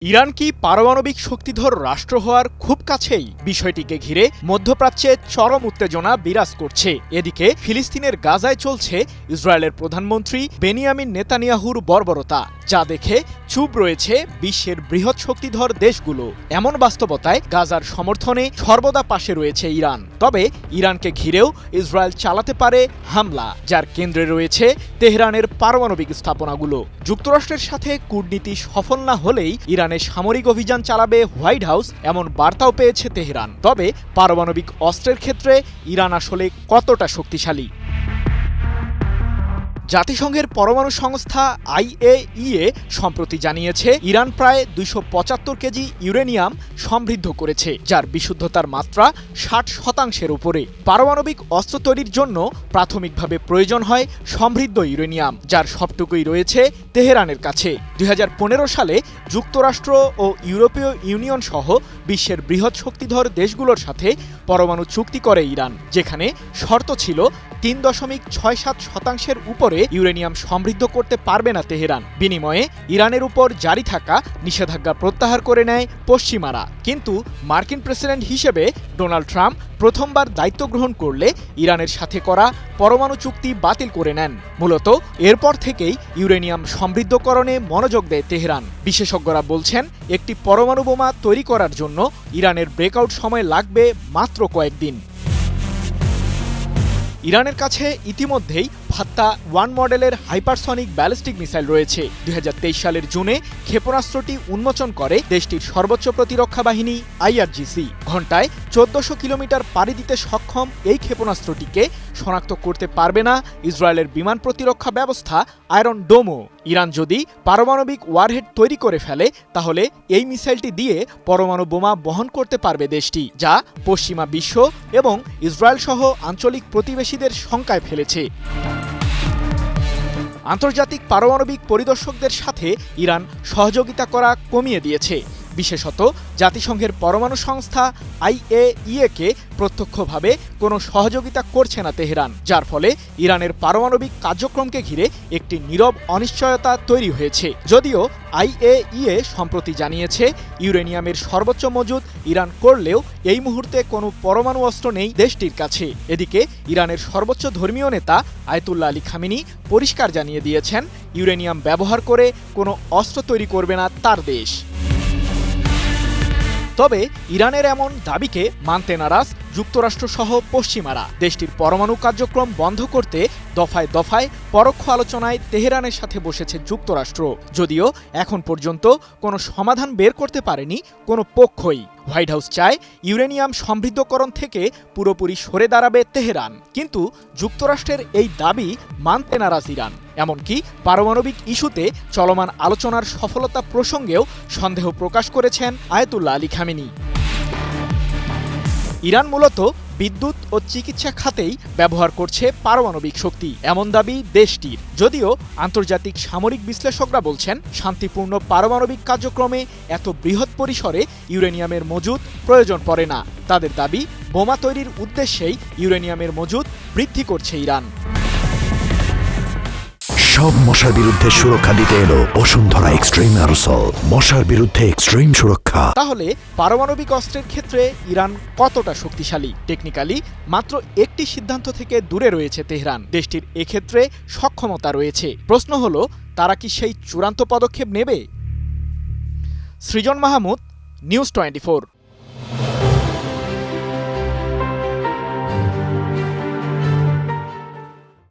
Iran কি পারমাণবিক শক্তিধর রাষ্ট্র হওয়ার খুব কাছেই? বিষয়টিকে ঘিরে মধ্যপ্রাচ্যে চরম উত্তেজনা বিরাজ করছে। এদিকে ফিলিস্তিনের গাজায় চলছে ইসরায়েলের প্রধানমন্ত্রী বেনিয়ামিন নেতানিয়াহুর বর্বরতা, যা দেখে চুপ রয়েছে বিশ্বের বৃহৎ শক্তিধর দেশগুলো। এমন বাস্তবতায় গাজার সমর্থনে সর্বদা পাশে রয়েছে ইরান। তবে ইরানকে ঘিরেও ইসরায়েল চালাতে পারে হামলা, যার কেন্দ্রে রয়েছে তেহরানের পারমাণবিক স্থাপনাগুলো। যুক্তরাষ্ট্রের সাথে কূটনীতি সফল না হলেই ইরানের সামরিক অভিযান চালাবে হোয়াইট হাউস, এমন বার্তাও পেয়েছে তেহরান। তবে পারমাণবিক অস্ত্রের ক্ষেত্রে ইরান আসলে কতটা শক্তিশালী? জাতিসংঘের পরমাণু সংস্থা IAEA সম্প্রতি জানিয়েছে ইরান প্রায় 275 কেজি ইউরেনিয়াম সমৃদ্ধ করেছে, যার বিশুদ্ধতার মাত্রা 60% উপরে। পারমাণবিক অস্ত্র তৈরির জন্য প্রাথমিকভাবে প্রয়োজন হয় সমৃদ্ধ ইউরেনিয়াম, যার সবটুকুই রয়েছে তেহরানের কাছে। 2015 সালে যুক্তরাষ্ট্র ও ইউরোপীয় ইউনিয়ন সহ বিশ্বের বৃহৎ শক্তিধর দেশগুলোর সাথে পরমাণু চুক্তি করে ইরান, যেখানে শর্ত ছিল 3.67% উপরে ইউরেনিয়াম সমৃদ্ধ করতে পারবে না তেহরান। বিনিময়ে ইরানের উপর জারি থাকা নিষেধাজ্ঞা প্রত্যাহার করে নেয় পশ্চিমারা। কিন্তু মার্কিন প্রেসিডেন্ট হিসেবে ডোনাল্ড ট্রাম্প প্রথমবার দায়িত্ব গ্রহণ করলে ইরানের সাথে করা পরমাণু চুক্তি বাতিল করে নেন। মূলত এরপর থেকেই ইউরেনিয়াম সমৃদ্ধকরণে মনোযোগ দেয় তেহরান। বিশেষজ্ঞরা বলছেন, একটি পরমাণু বোমা তৈরি করার জন্য ইরানের ব্রেকআউট সময় লাগবে মাত্র কয়েকদিন। ইরানের কাছে ইতিমধ্যেই ফাত্তা-1 মডেলের হাইপারসনিক ব্যালিস্টিক মিসাইল রয়েছে। 2023 সালের জুনে ক্ষেপণাস্ত্রটি উন্মোচন করে দেশটির সর্বোচ্চ প্রতিরক্ষা বাহিনী IRGC। ঘণ্টায় 1400 কিলোমিটার পাড়ি দিতে সক্ষম এই ক্ষেপণাস্ত্রটিকে শনাক্ত করতে পারবে না ইসরায়েলের বিমান প্রতিরক্ষা ব্যবস্থা আয়রন ডোমও। ইরান যদি পারমাণবিক ওয়ারহেড তৈরি করে ফেলে, তাহলে এই মিসাইলটি দিয়ে পরমাণু বোমা বহন করতে পারবে দেশটি, যা পশ্চিমা বিশ্ব এবং ইসরায়েল সহ আঞ্চলিক প্রতিবেশীদের শঙ্কায় ফেলেছে। আন্তর্জাতিক পারমাণবিক পরিদর্শকদের সাথে ইরান সহযোগিতা করা কমিয়ে দিয়েছে। বিশেষত জাতিসংঘের পরমাণু সংস্থা IAEA-কে প্রত্যক্ষভাবে কোনো সহযোগিতা করছে না তেহরান, যার ফলে ইরানের পারমাণবিক কার্যক্রমকে ঘিরে একটি নীরব অনিশ্চয়তা তৈরি হয়েছে। যদিও IAEA সম্প্রতি জানিয়েছে ইউরেনিয়ামের সর্বোচ্চ মজুদ ইরান করলেও এই মুহূর্তে কোনো পরমাণু অস্ত্র নেই দেশটির কাছে। এদিকে ইরানের সর্বোচ্চ ধর্মীয় নেতা আয়াতুল্লাহ আলী খামেনি পরিষ্কার জানিয়ে দিয়েছেন, ইউরেনিয়াম ব্যবহার করে কোনো অস্ত্র তৈরি করবে না তার দেশ। তবে ইরানের এমন দাবিকে মানতে নারাজ যুক্তরাষ্ট্রসহ পশ্চিমারা। দেশটির পরমাণু কার্যক্রম বন্ধ করতে দফায় দফায় পরোক্ষ আলোচনায় তেহরানের সাথে বসেছে যুক্তরাষ্ট্র, যদিও এখন পর্যন্ত কোনো সমাধান বের করতে পারেনি কোনো পক্ষই। হোয়াইট হাউস চায় ইউরেনিয়াম সমৃদ্ধকরণ থেকে পুরোপুরি সরে দাঁড়াবে তেহরান, কিন্তু যুক্তরাষ্ট্রের এই দাবি মানতে নারাজ ইরান। এমনকি পারমাণবিক ইস্যুতে চলমান আলোচনার সফলতা প্রসঙ্গেও সন্দেহ প্রকাশ করেছেন আয়াতুল্লাহ আলী খামেনি। ইরান মূলত বিদ্যুৎ ও চিকিৎসা খাতেই ব্যবহার করছে পারমাণবিক শক্তি, এমন দাবি দেশটির। যদিও আন্তর্জাতিক সামরিক বিশ্লেষকরা বলছেন, শান্তিপূর্ণ পারমাণবিক কার্যক্রমে এত বৃহৎ পরিসরে ইউরেনিয়ামের মজুদ প্রয়োজন পড়ে না। তাদের দাবি, বোমা তৈরির উদ্দেশ্যেই ইউরেনিয়ামের মজুদ বৃদ্ধি করছে ইরান। সব মশার বিরুদ্ধে সুরক্ষা দিতে এলো বসুন্ধরা এক্সট্রিম অ্যারোসল, মশার বিরুদ্ধে এক্সট্রিম সুরক্ষা। তাহলে পারমাণবিক অস্ত্রের ক্ষেত্রে ইরান কতটা শক্তিশালী? টেকনিক্যালি মাত্র একটি সিদ্ধান্ত থেকে দূরে রয়েছে তেহরান। দেশটির এক্ষেত্রে সক্ষমতা রয়েছে। প্রশ্ন হলো, তারা কি সেই চূড়ান্ত পদক্ষেপ নেবে? সৃজন মাহমুদ, নিউজ 24।